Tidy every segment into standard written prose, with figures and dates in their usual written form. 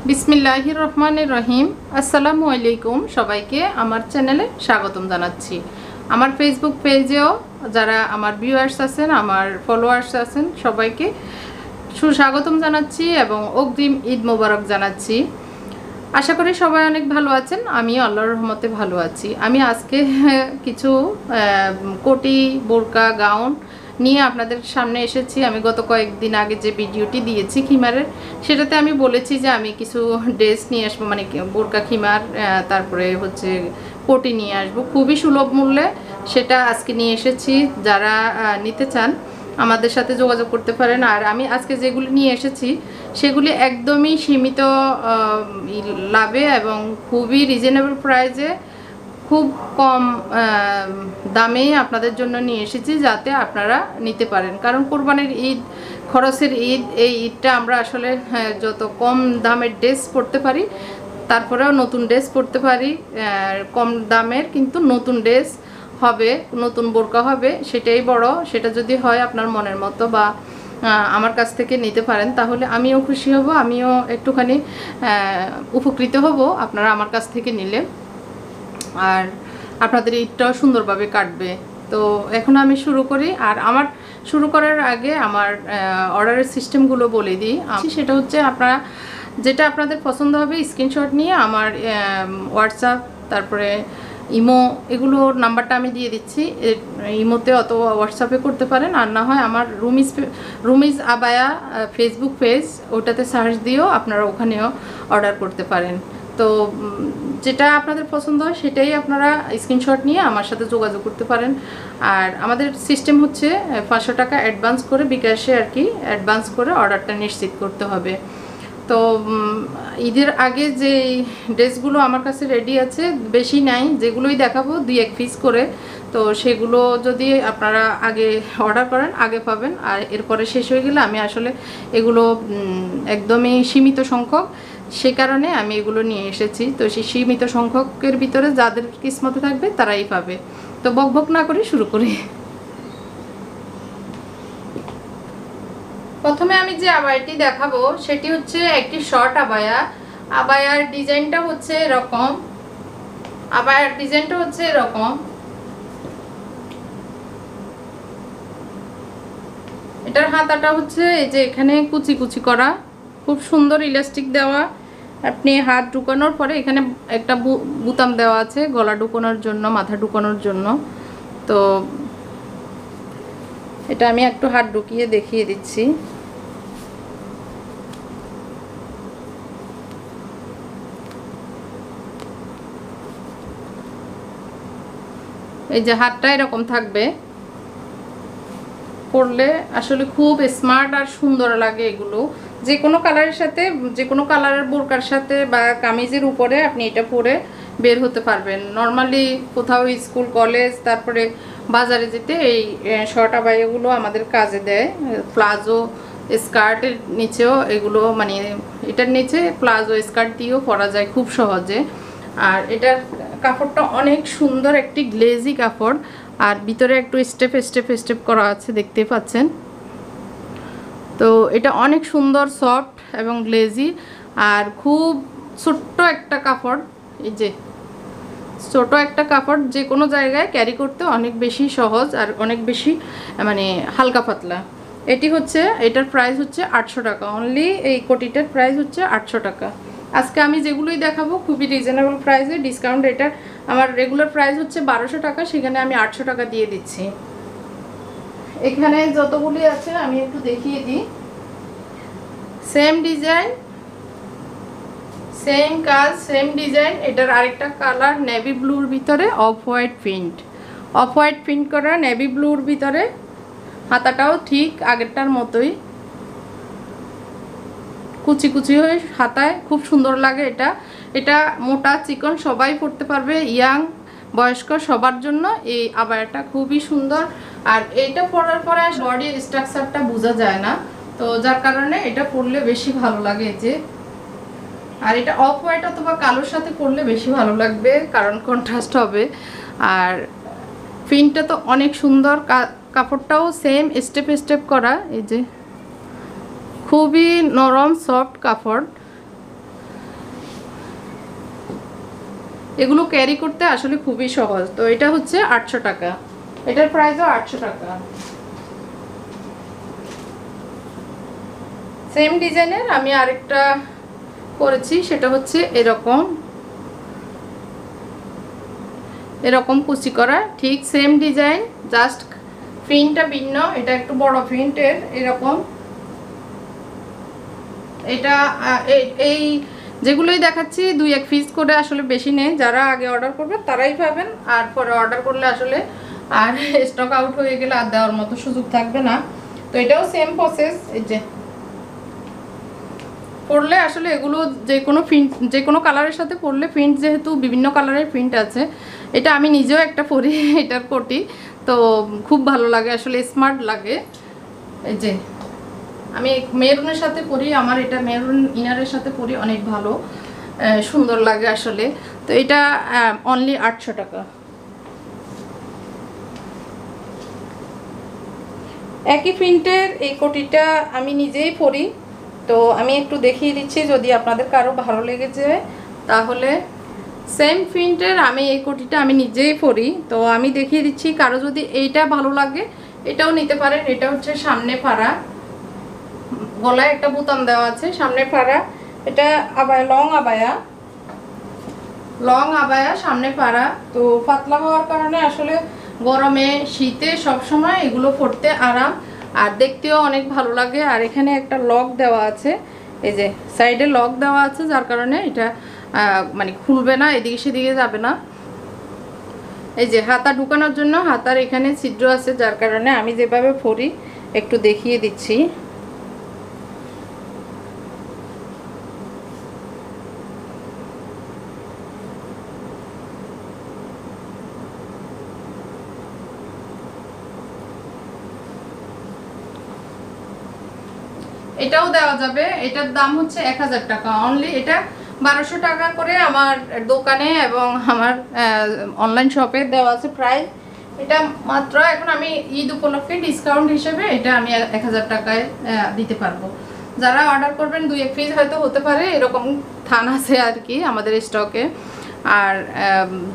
বিসমিল্লাহির রহমানির রহিম। আসসালামু আলাইকুম। সবাইকে আমার চ্যানেলে স্বাগতম জানাচ্ছি। আমার ফেসবুক পেজেও যারা আমার ভিউয়ার্স আছেন, আমার ফলোয়ার্স আছেন, সবাইকে সুস্বাগতম জানাচ্ছি এবং অগ্রিম ঈদ মোবারক জানাচ্ছি। আশা করি সবাই অনেক ভালো আছেন, আমিও আল্লাহর রহমতে ভালো আছি। আমি আজকে কিছু কোটি, বোরকা, গাউন নিয়ে আপনাদের সামনে এসেছি। আমি গত কয়েকদিন আগে যে ভিডিওটি দিয়েছি খিমারের, সেটাতে আমি বলেছি যে আমি কিছু ড্রেস নিয়ে আসবো, মানে বোরকা, খিমার, তারপরে হচ্ছে কোটি নিয়ে আসবো খুবই সুলভ মূল্যে। সেটা আজকে নিয়ে এসেছি। যারা নিতে চান আমাদের সাথে যোগাযোগ করতে পারেন। আর আমি আজকে যেগুলি নিয়ে এসেছি সেগুলি একদমই সীমিত লাভে এবং খুবই রিজনেবল প্রাইসে, খুব কম দামে আপনাদের জন্য নিয়ে এসেছি, যাতে আপনারা নিতে পারেন। কারণ কোরবানির ঈদ, খরচের ঈদ, এই ঈদটা আমরা আসলে যত কম দামের ড্রেস পরতে পারি, তারপরেও নতুন ড্রেস পরতে পারি। কম দামের কিন্তু নতুন ড্রেস হবে, নতুন বোরকা হবে, সেটাই বড়। সেটা যদি হয় আপনার মনের মতো বা আমার কাছ থেকে নিতে পারেন, তাহলে আমিও খুশি হব, আমিও একটুখানি উপকৃত হব আপনারা আমার কাছ থেকে নিলে। আর আপনাদের ঈদটাও সুন্দরভাবে কাটবে। তো এখন আমি শুরু করি। আর আমার শুরু করার আগে আমার অর্ডারের সিস্টেমগুলো বলে দিই। সেটা হচ্ছে আপনারা যেটা আপনাদের পছন্দ হবে স্ক্রিনশট নিয়ে আমার হোয়াটসঅ্যাপ, তারপরে ইমো, এগুলোর নাম্বারটা আমি দিয়ে দিচ্ছি। ইমোতে অথবা হোয়াটসঅ্যাপে করতে পারেন। আর না হয় আমার রুমিজ আবায়া ফেসবুক পেজ, ওটাতে সার্চ দিয়েও আপনারা ওখানেও অর্ডার করতে পারেন। তো যেটা আপনাদের পছন্দ হয় সেটাই আপনারা স্ক্রিনশট নিয়ে আমার সাথে যোগাযোগ করতে পারেন। আর আমাদের সিস্টেম হচ্ছে 500 টাকা অ্যাডভান্স করে, বিকাশে আর কি অ্যাডভান্স করে অর্ডারটা নিশ্চিত করতে হবে। তো ঈদের আগে যে ড্রেসগুলো আমার কাছে রেডি আছে, বেশি নাই, যেগুলোই দেখাবো 2-1 পিস করে। তো সেগুলো যদি আপনারা আগে অর্ডার করেন আগে পাবেন। আর এরপরে শেষ হয়ে গেলে আমি আসলে এগুলো একদমই সীমিত সংখ্যক, সে কারণে আমি এগুলো নিয়ে এসেছি। তো সেই সীমিত সংখ্যকের ভিতরে যাদের কিসমতে থাকবে তারাই পাবে। তো বকবক না করে শুরু করি। প্রথমে আমি যে আবায়াটি দেখাবো সেটি হচ্ছে একটি শর্ট আবায়া। আবায়ার ডিজাইনটা হচ্ছে এরকম, এটার হাতাটা হচ্ছে এই যে এখানে কুচি কুচি করা, খুব সুন্দর ইলাস্টিক দেওয়া। আপনি হাত ঢুকানোর পরে এখানে একটা বুতাম দেওয়া আছে গলা ঢুকানোর জন্য, মাথা ঢুকানোর জন্য। তো এটা আমি একটু হাত ঢুকিয়ে দেখিয়ে দিচ্ছি। এই যে হাতটা এরকম থাকবে, পরলে আসলে খুব স্মার্ট আর সুন্দর লাগে। এগুলো যে কোনো কালারের সাথে, যে কোনো কালারের বোরকার সাথে বা কামিজের উপরে আপনি এটা পরে বের হতে পারবেন। নর্মালি কোথাও স্কুল, কলেজ, তারপরে বাজারে যেতে এই শর্ট আবায়াগুলো আমাদের কাজে দেয়। প্লাজো স্কার্টের নিচেও এগুলো, মানে এটার নিচে প্লাজো স্কার্ট দিয়েও পরা যায় খুব সহজে। আর এটার কাপড়টা অনেক সুন্দর, একটি গ্লেজি কাপড়। আর ভিতরে একটু স্টেপ করা আছে, দেখতে পাচ্ছেন। তো এটা অনেক সুন্দর, সফট এবং গ্লেজি। আর খুব ছোট্ট একটা কাপড়, এই যে ছোট একটা কাপড়, যে কোনো জায়গায় ক্যারি করতে অনেক বেশি সহজ আর অনেক বেশি মানে হালকা পাতলা। এটি হচ্ছে, এটার প্রাইস হচ্ছে 800 টাকা অনলি। এই কোটিটার প্রাইস হচ্ছে 800 টাকা। আজকে আমি যেগুলোই দেখাবো খুবই রিজনেবল প্রাইসে, ডিসকাউন্ট। এটা আমার রেগুলার প্রাইস হচ্ছে 1200 টাকা, সেখানে আমি 800 টাকা দিয়ে দিচ্ছি। এখানে যতগুলি আছে আমি একটু দেখিয়ে দিই। সেম ডিজাইন, সেম কাজ, সেম ডিজাইন। এটার আরেকটা কালার নেভি ব্লুর ভিতরে অফ হোয়াইট প্রিন্ট করা, নেভি ব্লুর ভিতরে। হাতাটাও ঠিক আগেরটার মতোই, কুচি কুচি হয়ে হাতায় খুব সুন্দর লাগে। এটা মোটা চিকন সবাই পরতে পারবে, ইয়াং বয়স্ক সবার জন্য এই আবায়াটা খুবই সুন্দর। আর এইটা পরার পরে বডি স্ট্রাকচারটা বোঝা যায় না, তো যার কারণে এটা পরলে বেশি ভালো লাগে। যে আর এটা অফ হোয়াইট অথবা কালোর সাথে পরলে বেশি ভালো লাগবে, কারণ কন্ট্রাস্ট হবে। আর প্রিন্টটা তো অনেক সুন্দর, কাপড়টাও সেম স্টেপ করা। এই যে খুবই নরম সফট কাপড়। এগুলো ক্যারি করতে আসলে খুবই সহজ। তো এটা হচ্ছে 800 টাকা, এটার প্রাইসও 800 টাকা। সেম ডিজাইনের আমি আরেকটা করেছি, সেটা হচ্ছে এরকম কুচি করা, ঠিক সেম ডিজাইন, জাস্ট প্রিন্টটা ভিন্ন। এটা একটু বড় প্রিন্টের এরকম। এটা এই যেগুলোই দেখাচ্ছি 2-1 পিস করে, আসলে বেশি নেই। যারা আগে অর্ডার করবে তারাই পাবেন, আর পরে অর্ডার করলে আসলে আর স্টক আউট হয়ে গেলে আর দেওয়ার মতো সুযোগ থাকবে না। তো এটাও সেম প্রসেস। এই যে পরলে আসলে এগুলো যে কোনো কালারের সাথে পরলে, প্রিন্ট যেহেতু বিভিন্ন কালারের প্রিন্ট আছে, এটা আমি নিজেও একটা পরি এটার কোটি, তো খুব ভালো লাগে আসলে, স্মার্ট লাগে। এই যে আমি মেরুনের সাথে পরি, আমার এটা মেরুন ইনারের সাথে পরি, অনেক ভালো সুন্দর লাগে আসলে। তো এটা অনলি 800 টাকা। একই প্রিন্টের এই কোটিটা আমি নিজেই পরি, তো আমি একটু দেখিয়ে দিচ্ছি, যদি আপনাদের কারো ভালো লেগে যায় তাহলে। সেম প্রিন্টের আমি এই কোটিটা আমি নিজেই পরি, তো আমি দেখিয়ে দিচ্ছি। কারো যদি এইটা ভালো লাগে এটাও নিতে পারেন। এটা হচ্ছে সামনে ফাড়া, গলায় একটা বোতাম দেওয়া আছে, সামনে ফাড়া। এটা আবায়া, লং আবায়া সামনে ফাড়া। তো পাতলা হওয়ার কারণে আসলে গরমে শীতে সব সময় এগুলো পরতে আরাম, আর দেখতেও অনেক ভালো লাগে। আর এখানে একটা লক দেওয়া আছে, এই যে সাইডে লক দেওয়া আছে, যার কারণে এটা মানে খুলবে না, এদিকে সেদিকে যাবে না। এই যে হাতা ঢুকানোর জন্য হাতার এখানে ছিদ্র আছে, যার কারণে আমি যেভাবে পরি একটু দেখিয়ে দিচ্ছি। এটাও দেওয়া যাবে। এটার দাম হচ্ছে 1000 টাকা অনলি। এটা 1200 টাকা করে আমার দোকানে এবং আমার অনলাইন শপে দেওয়া আছে প্রাইস। এটা মাত্র এখন আমি ঈদ উপলক্ষে ডিসকাউন্ট হিসেবে এটা আমি 1000 টাকায় দিতে পারবো। যারা অর্ডার করবেন 2-1 পিস হয়তো হতে পারে, এরকম থান আছে আর কি আমাদের স্টকে। আর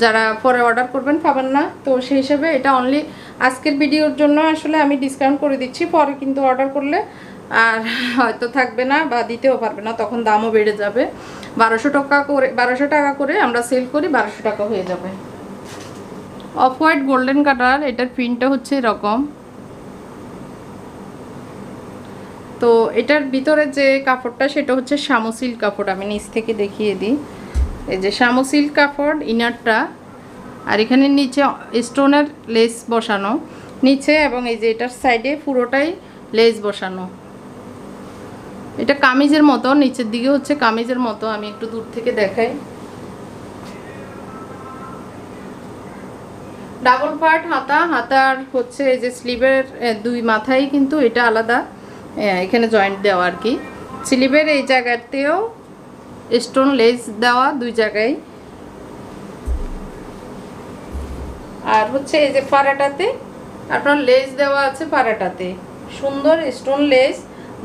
যারা পরে অর্ডার করবেন পাবেন না, তো সেই হিসেবে এটা অনলি আজকের ভিডিওর জন্য আসলে আমি ডিসকাউন্ট করে দিচ্ছি। পরে কিন্তু অর্ডার করলে আর হয়তো থাকবে না বা দিতেও পারবে না, তখন দামও বেড়ে যাবে। 1200 টাকা করে আমরা সেল করি, 1200 টাকা হয়ে যাবে। অফ হোয়াইট গোল্ডেন কালার, এটার প্রিন্টটা হচ্ছে এরকম। তো এটার ভিতরে যে কাপড়টা সেটা হচ্ছে শামু সিল্ক কাপড়, আমি নিচ থেকে দেখিয়ে দিই। এই যে শামু সিল্ক কাপড় ইনারটা, আর এখানে নিচে স্টোনের লেস বসানো নিচে, এবং এই যে এটার সাইডে পুরোটাই লেস বসানো। এটা কামিজের মতো, নিচের দিকে হচ্ছে কামিজের মতো। আমি একটু দূর থেকে দেখাই। ডাবল পার্ট হাতা, হাতার হচ্ছে এই যে স্লিভের 2 মাথায় কিন্তু এটা আলাদা, এখানে জয়েন্ট দেওয়া আর কি। স্লিভের এই জায়গাতেও স্টোন লেস দেওয়া 2 জায়গায়, আর হচ্ছে এই যে ফাড়াটাতে আপনার লেস দেওয়া আছে। ফাড়াটাতে সুন্দর স্টোন লেস,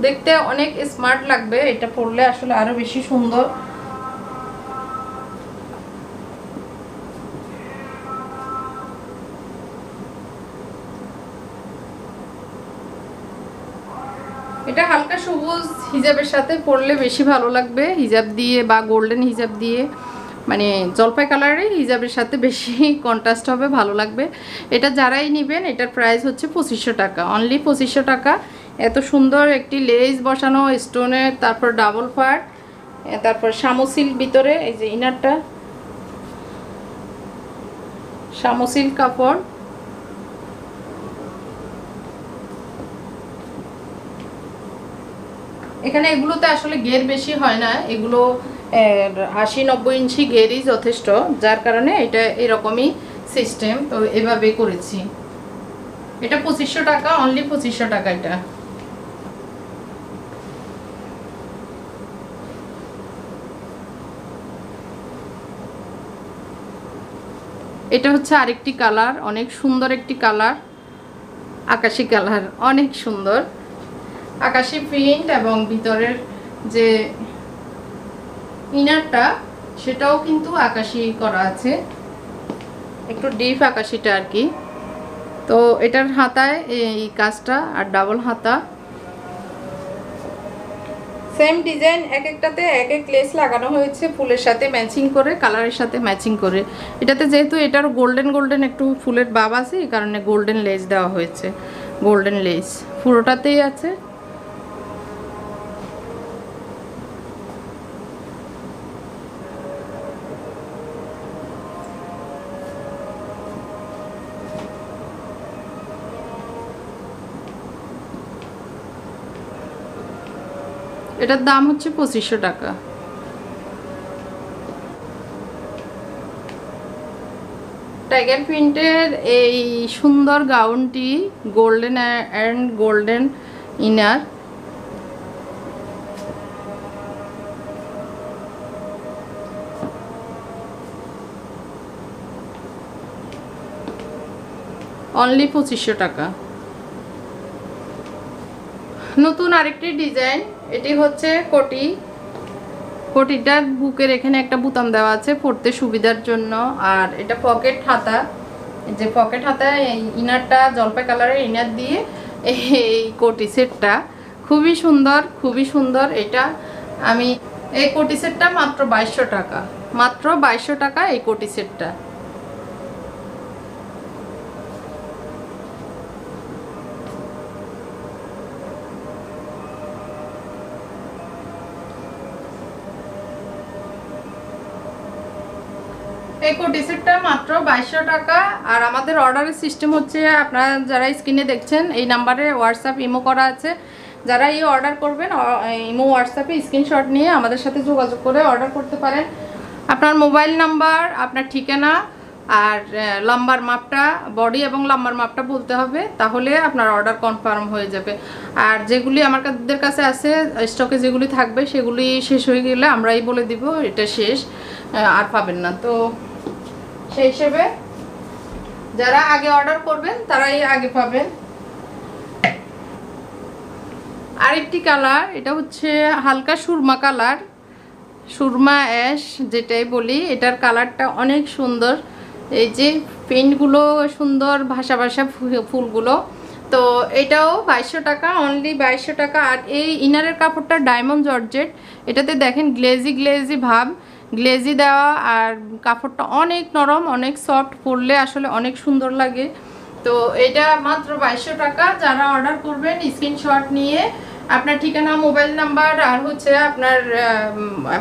দেখতে অনেক স্মার্ট লাগবে। এটা পরলে আসলে আরো বেশি সুন্দর। এটা হালকা সবুজ হিজাবের সাথে পরলে বেশি ভালো লাগবে, হিজাব দিয়ে বা গোল্ডেন হিজাব দিয়ে, মানে জলপাই কালারের হিজাবের সাথে বেশি কন্ট্রাস্ট হবে, ভালো লাগবে। এটা যারাই নেবেন এটার প্রাইস হচ্ছে 2500 টাকা, অনলি 2500 টাকা। এত সুন্দর একটি লেস বসানো স্টোনের, তারপর ডাবল পার্ট, তারপর শামু সিল্ক ভিতরে। এই যে ইনারটা শামু সিল্ক কাপড়। এখানে এগুলোতে আসলে ঘের বেশি হয় না, এগুলো 80-90 ইঞ্চি ঘেরই যথেষ্ট, যার কারণে এটা এরকমই সিস্টেম। তো এভাবে করেছি। এটা 2500 টাকা, অনলি 2500 টাকা। এটা হচ্ছে আরেকটি কালার, অনেক সুন্দর একটি কালার, আকাশি কালার, অনেক সুন্দর আকাশি প্রিন্ট, এবং ভিতরের যে ইনারটা সেটাও কিন্তু আকাশি করা আছে, একটু ডিপ আকাশিটা আর কি। তো এটার হাতায় এই কাজটা, আর ডাবল হাতা, সেম ডিজাইন, এক একটাতে এক এক লেস লাগানো হয়েছে ফুলের সাথে ম্যাচিং করে, কালারের সাথে ম্যাচিং করে। এটাতে যেহেতু এটার গোল্ডেন গোল্ডেন একটু ফুলের বাব আছে, এই কারণে গোল্ডেন লেস দেওয়া হয়েছে, গোল্ডেন লেস পুরোটাতেই আছে। এটার দাম হচ্ছে 2500 টাকা। টাইগার প্রিন্টের এই সুন্দর গাউনটি golden and golden inner, only 2500 টাকা। নতুন আরেকটি ডিজাইন, এটি হচ্ছে কোটি। কোটিটার বুকের এখানে একটা বোতাম দেওয়া আছে পরতে সুবিধার জন্য, আর এটা পকেট হাতা। যে পকেট হাতায় এই ইনারটা জলপাই কালারের ইনার দিয়ে এই কোটি সেটটা খুবই সুন্দর, খুবই সুন্দর। এটা আমি এই কোটি সেটটা মাত্র 2200 টাকা, মাত্র 2200 টাকা এই কোটি সেটটা। এই কোটি সেটটা মাত্র 2200 টাকা। আর আমাদের অর্ডারের সিস্টেম হচ্ছে, আপনারা যারা স্ক্রিনে দেখছেন এই নাম্বারে হোয়াটসঅ্যাপ ইমো করা আছে, যারা এই অর্ডার করবেন ইমো হোয়াটসঅ্যাপে স্ক্রিনশট নিয়ে আমাদের সাথে যোগাযোগ করে অর্ডার করতে পারেন। আপনার মোবাইল নাম্বার, আপনার ঠিকানা আর লম্বার মাপটা, বডি এবং লম্বার মাপটা বলতে হবে, তাহলে আপনার অর্ডার কনফার্ম হয়ে যাবে। আর যেগুলি আমাদের কাছে আছে স্টকে, যেগুলি থাকবে সেগুলি শেষ হয়ে গেলে আমরাই বলে দিব এটা শেষ, আর পাবেন না। তো সেই হিসেবে যারা আগে অর্ডার করবেন তারাই আগে পাবেন। আরেকটি কালার, এটা হচ্ছে হালকা সুরমা কালার, সুরমা অ্যাশ যেটাই বলি। এটার কালারটা অনেক সুন্দর, এই যে পেন্টগুলো সুন্দর, ভাসা ভাসা ফুলগুলো। তো এটাও 2200 টাকা, অনলি 2200 টাকা। আর এই ইনারের কাপড়টা ডায়মন্ড জর্জেট, এটাতে দেখেন গ্লেজি গ্লেজি ভাব, গ্লেজি দেওয়া, আর কাপড়টা অনেক নরম, অনেক সফট, পরলে আসলে অনেক সুন্দর লাগে। তো এটা মাত্র 2200 টাকা। যারা অর্ডার করবেন স্ক্রিনশট নিয়ে আপনার ঠিকানা, মোবাইল নাম্বার আর হচ্ছে আপনার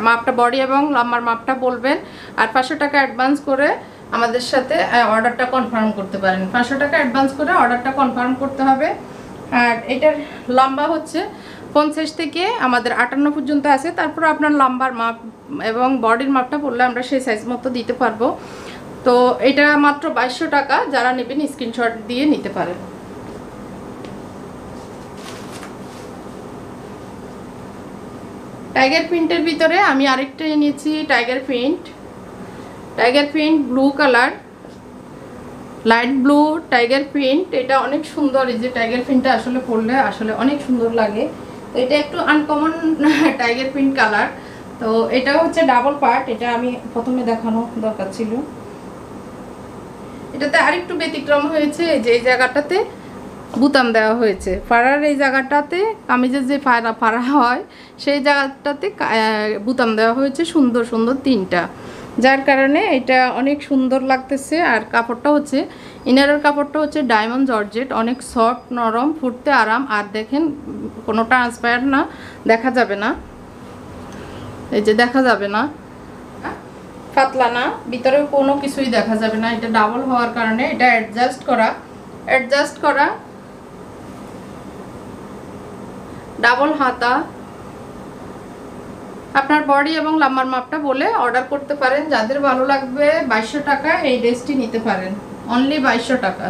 মাপটা, বডি এবং লম্বার মাপটা বলবেন, আর 500 টাকা অ্যাডভান্স করে আমাদের সাথে অর্ডারটা কনফার্ম করতে পারেন। 500 টাকা অ্যাডভান্স করে অর্ডারটা কনফার্ম করতে হবে। আর এটার লম্বা হচ্ছে 50 থেকে আমাদের 58 পর্যন্ত আছে। তারপর আপনার লম্বার মাপ এবং বডির মাপটা বললে আমরা সেই সাইজ মতো দিতে পারবো। তো এটা মাত্র 2200 টাকা, যারা নেবেন স্ক্রিনশট দিয়ে নিতে পারেন। টাইগার প্রিন্টের ভিতরে আমি আরেকটা নিয়েছি tiger print, tiger print blue colour, light blue tiger print. এটা অনেক সুন্দর, এই যে টাইগার প্রিন্টটা আসলে পরলে আসলে অনেক সুন্দর লাগে। তো এটা একটু আনকমন টাইগার প্রিন্ট কালার। তো এটা হচ্ছে ডাবল পার্ট, এটা আমি প্রথমে দেখানো দরকার ছিল। এটাতে আরেকটু ব্যতিক্রম হয়েছে, যে এই জায়গাটাতে বুতাম দেওয়া হয়েছে, ফাড়ার এই জায়গাটাতে, কামিজের যে ফাড়া হয় সেই জায়গাটাতে বুতাম দেওয়া হয়েছে সুন্দর সুন্দর 3টা, যার কারণে এটা অনেক সুন্দর লাগতেছে। আর কাপড়টা হচ্ছে, ইনারের কাপড়টা হচ্ছে ডায়মন্ড জর্জেট, অনেক সফট, নরম, ফুটতে আরাম। আর দেখেন কোনো ট্রান্সপারেন্ট না, দেখা যাবে না, এই যে দেখা যাবে না, পাতলা না, ভিতরে কোনো কিছুই দেখা যাবে না। এটা ডাবল হওয়ার কারণে এটা অ্যাডজাস্ট করা ডাবল হাতা। আপনার বডি এবং লম্বার মাপটা বলে অর্ডার করতে পারেন। যাদের ভালো লাগবে 2200 টাকা এই ড্রেসটি নিতে পারেন, অনলি 2200 টাকা,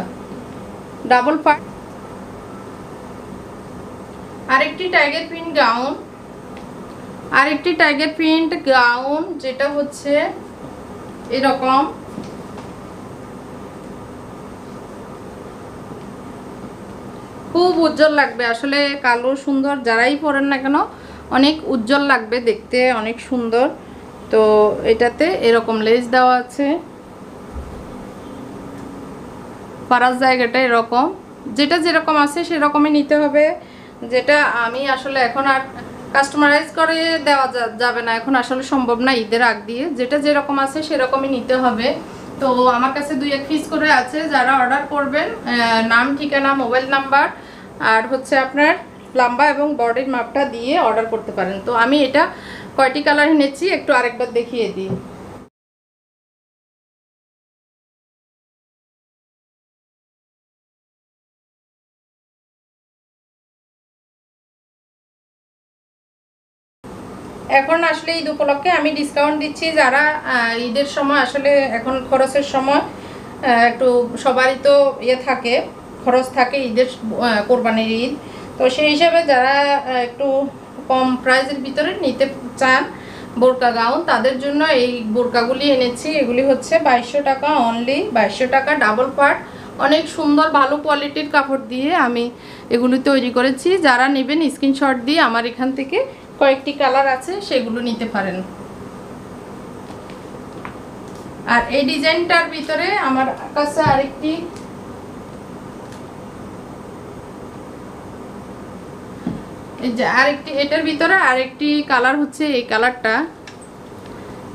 ডাবল পার্ট। আরেকটি টাইগার প্রিন্ট গাউন, আরেকটি টাইগার প্রিন্ট গাউন, যেটা হচ্ছে এরকম খুব উজ্জ্বল লাগবে আসলে, কালো সুন্দর যারাই পরেন না কেন অনেক উজ্জ্বল লাগবে দেখতে, অনেক সুন্দর। তো এটাতে এরকম লেস দেওয়া আছে, পাড়ার জায়গাটা এরকম, যেটা যেরকম আছে সেরকমই নিতে হবে। যেটা আমি আসলে এখন আর কাস্টমারাইজ করে দেওয়া যাবে না, এখন আসলে সম্ভব না ঈদের আগ দিয়ে, যেটা যেরকম আছে সেরকমই নিতে হবে। তো আমার কাছে 2-1 পিস করে আছে, যারা অর্ডার করবেন নাম, ঠিকানা, মোবাইল নাম্বার আর হচ্ছে আপনার লম্বা এবং বডির মাপটা দিয়ে অর্ডার করতে পারেন। তো আমি এটা কয়টি কালার এনেছি একটু আরেকবার দেখিয়ে দিই। এখন আসলে ঈদ উপলক্ষে আমি ডিসকাউন্ট দিচ্ছি, যারা ঈদের সময় আসলে এখন খরচের সময় একটু সবারই তো ইয়ে থাকে, খরচ থাকে ঈদের, কোরবানির ঈদ। তো সেই হিসাবে যারা একটু কম প্রাইসের ভিতরে নিতে চান বোরকা গাউন, তাদের জন্য এই বোরকাগুলি এনেছি। এগুলি হচ্ছে 2200 টাকা অনলি, 2200 টাকা, ডাবল পার্ট, অনেক সুন্দর ভালো কোয়ালিটির কাপড় দিয়ে আমি এগুলি তৈরি করেছি। যারা নেবেন স্ক্রিনশট দিয়ে আমার এখান থেকে কয়েকটি কালার আছে সেগুলো নিতে পারেন। আর এই ডিজাইনটার ভিতরে আমার কাছে আরেকটি এটার ভিতরে আরেকটি কালার হচ্ছে এই কালারটা।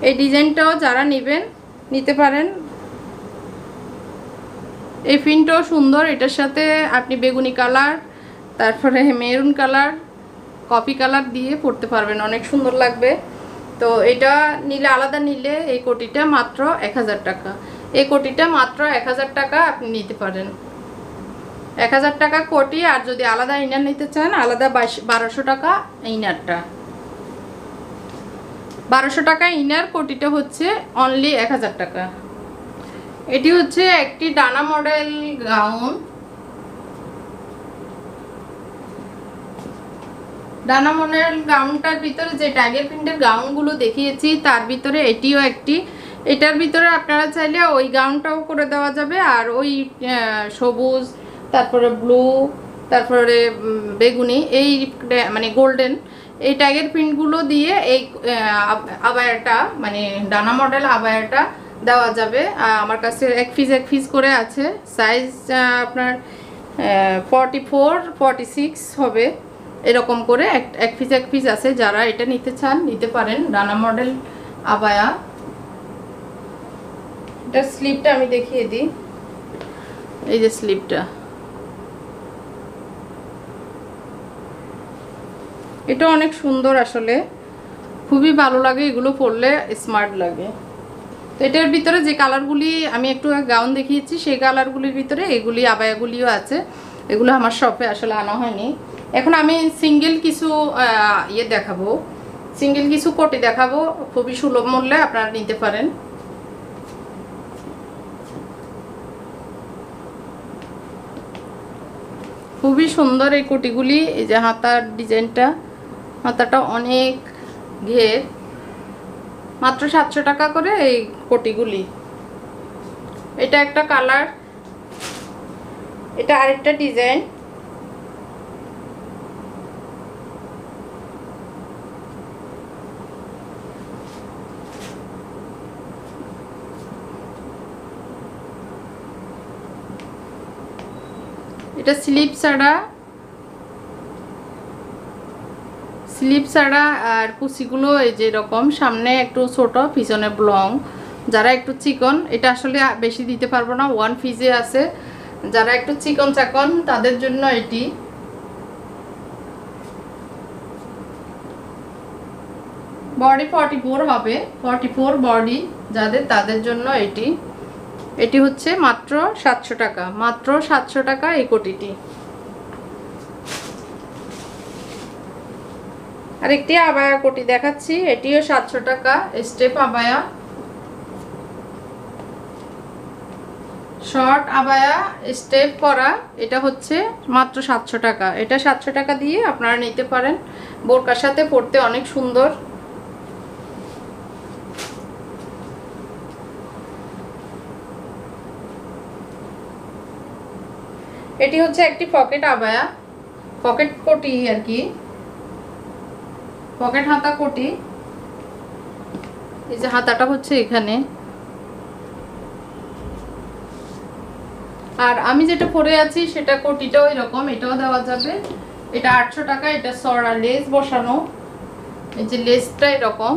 এই ডিজাইনটাও যারা নেবেন নিতে পারেন। এই প্রিন্টটাও সুন্দর, এটার সাথে আপনি বেগুনি কালার, তারপরে মেরুন কালার, কফি কালার দিয়ে পরতে পারবেন, অনেক সুন্দর লাগবে। তো এটা নিলে, আলাদা নিলে এই কোটিটা মাত্র 1000 টাকা। এই কোটিটা মাত্র 1000 টাকা আপনি নিতে পারেন, 1000 টাকা কোটি। আর যদি আলাদা ইনার নিতে চান, আলাদা 1200 টাকা ইনারটা, 1200 টাকা ইনার, কোটিটা হচ্ছে অনলি 1000 টাকা। এটি হচ্ছে একটি ডানা মডেল গাউন। ডানা মডেল গাউনটার ভিতরে যে টাইগার প্রিন্টের গাউনগুলো দেখিয়েছি তার ভিতরে এটিও একটি। এটার ভিতরে আপনারা চাইলে ওই গাউনটাও করে দেওয়া যাবে, আর ওই সবুজ, তারপরে ব্লু, তারপরে বেগুনি, এই মানে গোল্ডেন, এই টাইগার প্রিন্টগুলো দিয়ে এই আবায়াটা, মানে ডানা মডেল আবায়াটা দেওয়া যাবে। আমার কাছে এক পিস করে আছে, সাইজ আপনার 44, 46 হবে, এরকম করে এক পিস আছে। যারা এটা নিতে চান নিতে পারেন, ডানা মডেল আবায়া। এটা স্লিপটা আমি দেখিয়ে দিই, এই যে স্লিপটা, এটা অনেক সুন্দর, আসলে খুবই ভালো লাগে, এগুলো পরলে স্মার্ট লাগে। তো এটার ভিতরে যে কালারগুলি আমি একটু গাউন দেখিয়েছি সেই কালারগুলির ভিতরে এগুলি আবায়াগুলিও আছে। এগুলো আমার শপে আসলে আনা হয়নি। এখন আমি সিঙ্গেল কিছু ইয়ে দেখাবো, সিঙ্গেল কিছু কোটি দেখাবো, খুবই সুলভ মূল্যে আপনারা নিতে পারেন। খুবই সুন্দর এই কোটিগুলি। এই যে হাতার ডিজাইনটা, হাতাটা অনেক ঘের, মাত্র 700 টাকা করে এই কোটিগুলি। এটা একটা কালার, এটা আরেকটা ডিজাইন। এটা স্লিপ ছাড়া, আর কুচিগুলো এই যে এরকম, সামনে একটু ছোট, পিছনে ব্লং। যারা একটু চিকন, এটা আসলে বেশি দিতে পারবো না, 1 পিসে আছে। যারা একটু চিকন চাকন তাদের জন্য এটি। বডি 44 হবে, 44 বডি যাদের, তাদের জন্য এটি। এটি হচ্ছে মাত্র 700 টাকা, মাত্র 700 টাকা এই কোটিটি। আরেকটি আবায়া কোটি দেখাচ্ছি, এটিও 700 টাকা, step abaya, short abaya step করা। এটা হচ্ছে মাত্র 700 টাকা। এটা 700 টাকা দিয়ে আপনারা নিতে পারেন, বোরকার সাথে পরতে অনেক সুন্দর। এটি হচ্ছে একটি পকেট আবায়া, পকেট কোটি আর কি, পকেট হাতা কোটি। এই যে হাতাটা হচ্ছে এখানে। আর আমি যেটা পরে আছি সেটা কোটিটাও এরকম, এটাও দেওয়া যাবে। এটা 800 টাকা। এটা সরা লেস বসানো, এই যে লেসটা এরকম,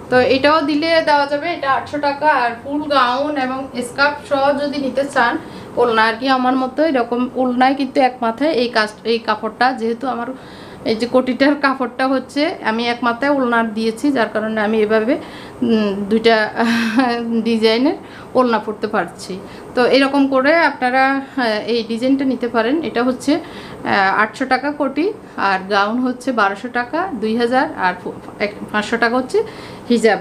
তো এটাও দিলে দেওয়া যাবে। এটা 800 টাকা। আর ফুল গাউন এবং স্কার্ফ সহ যদি নিতে চান, ওলনা আর কি আমার মতো এরকম ওলনায় কিন্তু এক মাথায় এই কাপড়টা, যেহেতু আমার এই যে কোটিটার কাপড়টা হচ্ছে আমি এক মাথায় ওলনা দিয়েছি, যার কারণে আমি এভাবে দুইটা ডিজাইনের ওলনা পরতে পারছি। তো এরকম করে আপনারা এই ডিজাইনটা নিতে পারেন। এটা হচ্ছে 800 টাকা কোটি, আর গাউন হচ্ছে 1200 টাকা, 2000, আর 500 টাকা হচ্ছে হিজাব।